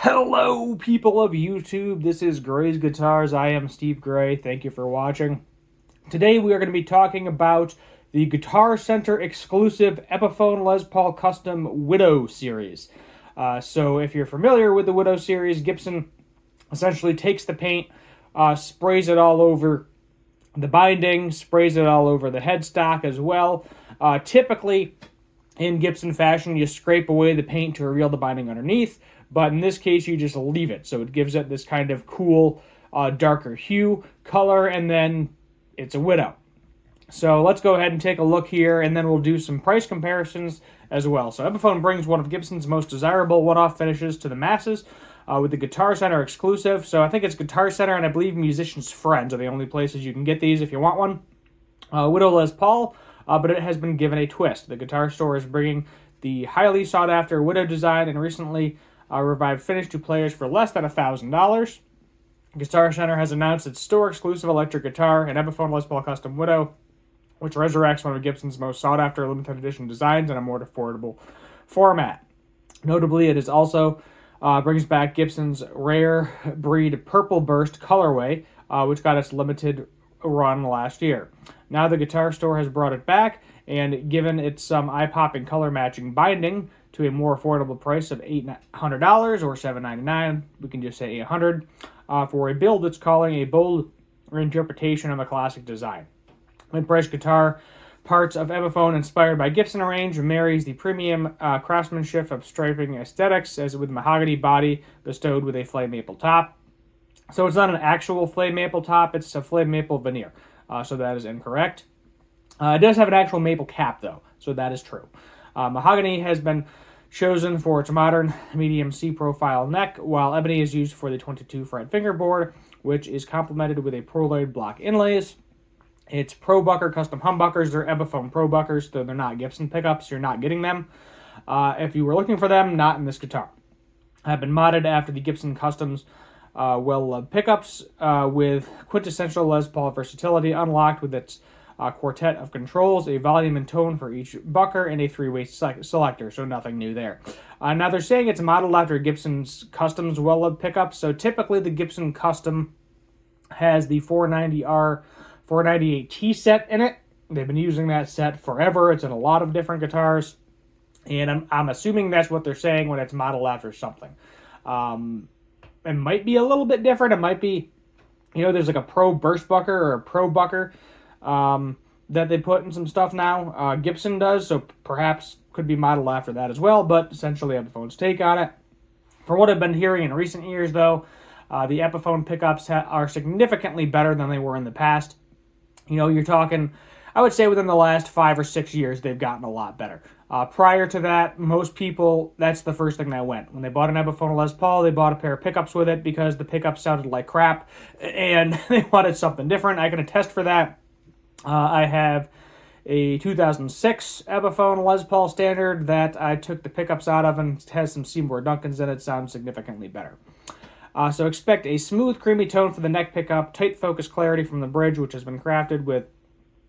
Hello, people of YouTube. This is Gray's Guitars. I am Steve Gray. Thank you for watching. Today we are going to be talking about the Guitar Center exclusive Epiphone Les Paul Custom Widow series. So if you're familiar with the Widow series, Gibson essentially takes the paint, sprays it all over the binding, sprays it all over the headstock as well. Typically, in Gibson fashion, you scrape away the paint to reveal the binding underneath, but in this case, you just leave it. So it gives it this kind of cool, darker hue, color, and then it's a Widow. So let's go ahead and take a look here, and then we'll do some price comparisons as well. So Epiphone brings one of Gibson's most desirable one-off finishes to the masses with the Guitar Center exclusive. So I think it's Guitar Center and I believe Musician's Friends are the only places you can get these if you want one. Widow Les Paul, but it has been given a twist. The Guitar Store is bringing the highly sought-after Widow design and recently revived finish to players for less than $1,000. Guitar Center has announced its store-exclusive electric guitar, an Epiphone Les Paul Custom Widow, which resurrects one of Gibson's most sought-after limited edition designs in a more affordable format. Notably, it is also brings back Gibson's rare breed Purple Burst colorway, which got its limited run last year. Now the Guitar Store has brought it back and given it some eye-popping color-matching binding to a more affordable price of $800 or $799. We can just say $800 for a build that's calling a bold reinterpretation of a classic design. Mid-priced guitar parts of Epiphone inspired by Gibson range marries the premium craftsmanship of striping aesthetics as with mahogany body bestowed with a flame maple top. So it's not an actual flame maple top, it's a flame maple veneer. So that is incorrect. It does have an actual maple cap though, so that is true. Mahogany has been chosen for its modern medium C profile neck, while ebony is used for the 22 fret fingerboard, which is complemented with a proloid block inlays. It's Pro Bucker custom humbuckers. They're Epiphone Pro Buckers, so they're not Gibson pickups. You're not getting them. If you were looking for them, not in this guitar. Have been modded after the Gibson Customs well-loved pickups with quintessential Les Paul versatility unlocked with its quartet of controls, a volume and tone for each bucker, and a three-way selector, so nothing new there. Now they're saying it's modeled after Gibson's Customs well-loved pickup, so typically the Gibson Custom has the 490R 498T set in it. They've been using that set forever. It's in a lot of different guitars, and I'm assuming that's what they're saying when it's modeled after something. It might be a little bit different. It might be, there's like a Pro Burst Bucker or a Pro Bucker that they put in some stuff now. Gibson does, so perhaps could be modeled after that as well, but essentially Epiphone's take on it. From what I've been hearing in recent years, though, the Epiphone pickups are significantly better than they were in the past. You're talking, I would say within the last 5 or 6 years, they've gotten a lot better. Prior to that, most people, that's the first thing that went. When they bought an Epiphone Les Paul, they bought a pair of pickups with it because the pickups sounded like crap, and they wanted something different. I can attest for that. I have a 2006 Epiphone Les Paul Standard that I took the pickups out of, and it has some Seymour Duncans in it. Sounds significantly better. So expect a smooth, creamy tone for the neck pickup, tight focus clarity from the bridge, which has been crafted with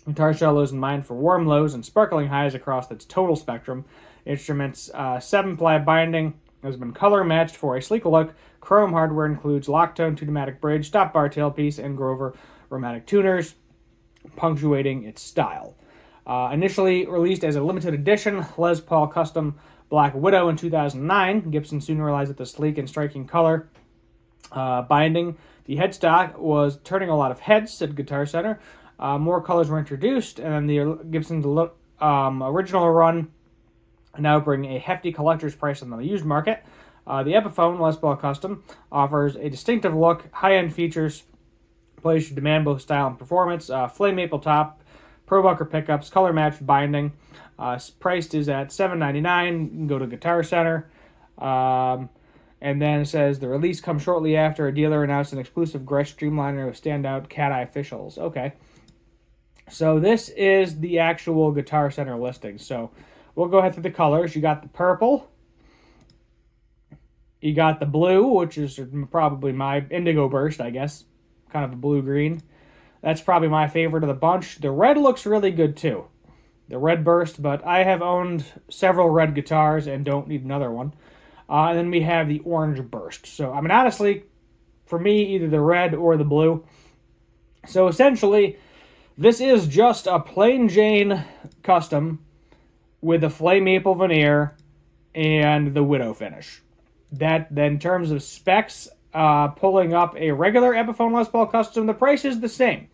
guitar shallows in mind for warm lows and sparkling highs across its total spectrum. Instrument's 7-ply binding has been color matched for a sleek look. Chrome hardware includes Locktone 2-pneumatic bridge, stop bar tailpiece, and Grover Romatic tuners, punctuating its style. Initially released as a limited edition Les Paul Custom Black Widow in 2009, Gibson soon realized that the sleek and striking color binding the headstock was turning a lot of heads at Guitar Center. More colors were introduced, and then the Gibson's original run now bring a hefty collector's price on the used market. The Epiphone Les Paul Custom offers a distinctive look, high-end features, players should demand both style and performance. Flame maple top, Pro Bucker pickups, color matched binding. Priced is at $799. You can go to Guitar Center. And then it says the release comes shortly after a dealer announced an exclusive Gretsch Streamliner with standout cat-eye officials. Okay. So this is the actual Guitar Center listing. So we'll go ahead through the colors. You got the purple. You got the blue, which is probably my indigo burst, I guess. Kind of a blue-green. That's probably my favorite of the bunch. The red looks really good too. The red burst, but I have owned several red guitars and don't need another one. And then we have the orange burst. So, I mean, honestly, for me, either the red or the blue. So, essentially, this is just a plain Jane custom with a flame maple veneer and the widow finish. That, then, in terms of specs, pulling up a regular Epiphone Les Paul custom, the price is the same.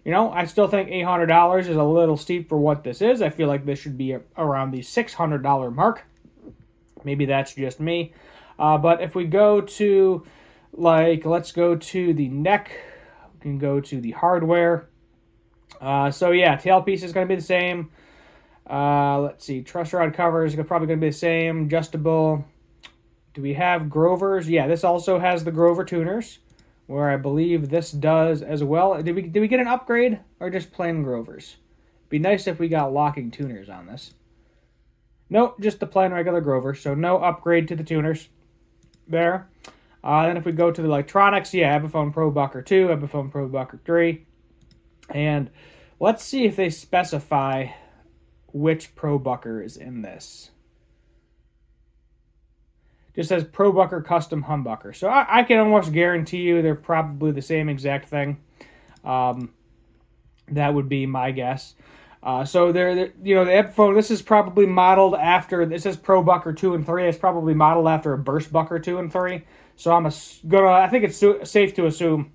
You know, I still think $800 is a little steep for what this is. I feel like this should be around the $600 mark. Maybe that's just me. But if we go to, like, let's go to the neck. We can go to the hardware. So, yeah, tailpiece is going to be the same. Let's see, truss rod covers are probably going to be the same. Adjustable. Do we have Grovers? Yeah, this also has the Grover tuners, where I believe this does as well. Did we get an upgrade or just plain Grovers? It'd be nice if we got locking tuners on this. Nope, just the plain regular Grover, so no upgrade to the tuners there. Then if we go to the electronics, yeah, Epiphone Pro Bucker 2, Epiphone Pro Bucker 3. And let's see if they specify which Pro Bucker is in this. Just says Pro Bucker Custom Humbucker. So I can almost guarantee you they're probably the same exact thing. That would be my guess. So they're, you know, the Epiphone, this is probably modeled after, this is Pro Bucker 2 and 3. It's probably modeled after a Burst Bucker 2 and 3. So I think it's safe to assume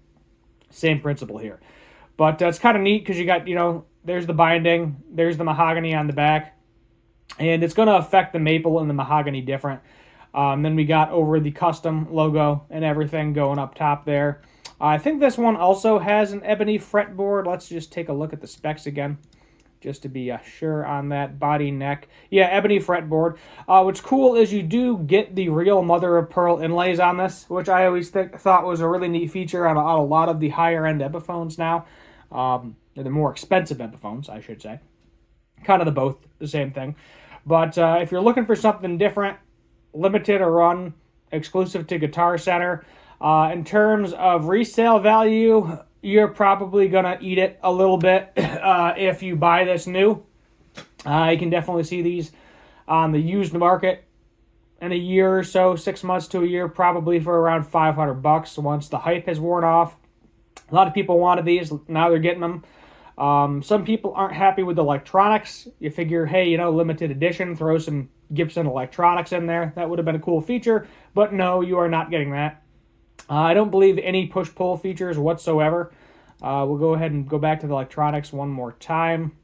same principle here. But it's kind of neat because you got, you know, there's the binding, there's the mahogany on the back. And it's going to affect the maple and the mahogany different. Then we got over the custom logo and everything going up top there. I think this one also has an ebony fretboard. Let's just take a look at the specs again, just to be sure on that. Body, neck. Yeah, ebony fretboard. What's cool is you do get the real mother of pearl inlays on this, which I always thought was a really neat feature on a lot of the higher end Epiphones now. The more expensive Epiphones, I should say. Kind of the same thing. But if you're looking for something different, limited or run, exclusive to Guitar Center, in terms of resale value, you're probably going to eat it a little bit if you buy this new. You can definitely see these on the used market in a year or so, 6 months to a year, probably for around $500 once the hype has worn off. A lot of people wanted these. Now they're getting them. Some people aren't happy with the electronics. You figure, hey, you know, limited edition, throw some Gibson electronics in there. That would have been a cool feature. But no, you are not getting that. I don't believe any push-pull features whatsoever. We'll go ahead and go back to the electronics one more time.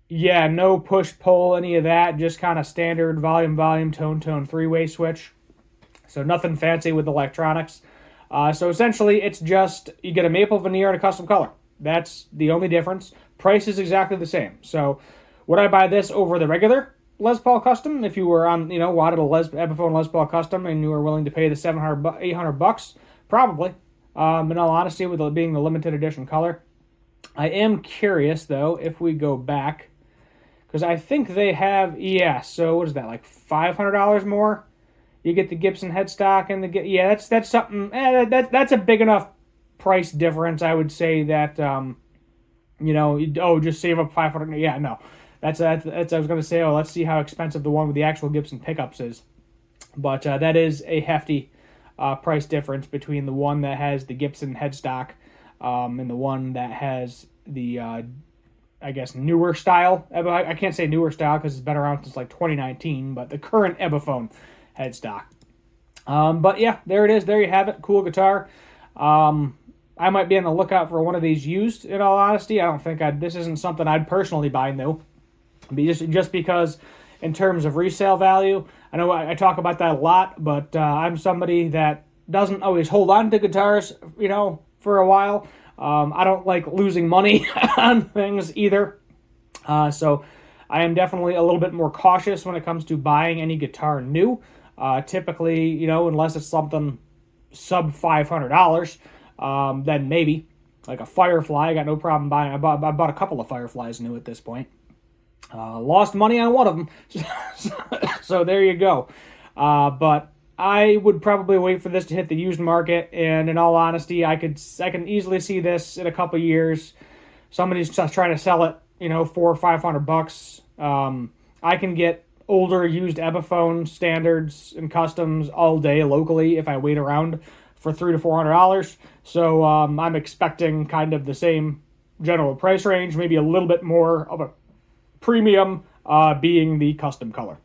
Yeah, no push-pull, any of that. Just kind of standard volume, tone, three-way switch. So nothing fancy with electronics. So essentially, it's just you get a maple veneer and a custom color. That's the only difference. Price is exactly the same. So would I buy this over the regular Les Paul Custom if you were on, you know, wanted a Epiphone Les Paul Custom and you were willing to pay the $700, $800? Probably. In all honesty, with it being the limited edition color. I am curious, though, if we go back, because I think they have, yeah, so what is that, like $500 more? You get the Gibson headstock and that's something, that's a big enough price difference, I would say, that, you know, just save up $500. Yeah, no. That's I was going to say, let's see how expensive the one with the actual Gibson pickups is. But that is a hefty price difference between the one that has the Gibson headstock and the one that has the, I guess, newer style. I can't say newer style because it's been around since like 2019, but the current Epiphone headstock. But yeah, there it is. There you have it. Cool guitar. I might be on the lookout for one of these used, in all honesty. I don't think this isn't something I'd personally buy new. Just because in terms of resale value, I know I talk about that a lot, but I'm somebody that doesn't always hold on to guitars, you know, for a while. I don't like losing money on things either. So I am definitely a little bit more cautious when it comes to buying any guitar new. Typically, you know, unless it's something sub $500, then maybe. Like a Firefly, I got no problem buying. I bought a couple of Fireflies new at this point. Lost money on one of them. So there you go. But I would probably wait for this to hit the used market, and in all honesty, I can easily see this in a couple years. Somebody's just trying to sell it, you know, $400 or $500. I can get older used Epiphone standards and customs all day locally if I wait around for $300 to $400. So I'm expecting kind of the same general price range, maybe a little bit more of a premium being the custom color.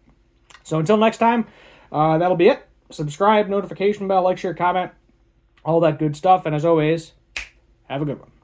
So until next time, that'll be it. Subscribe, notification bell, like, share, comment, all that good stuff. And as always, have a good one.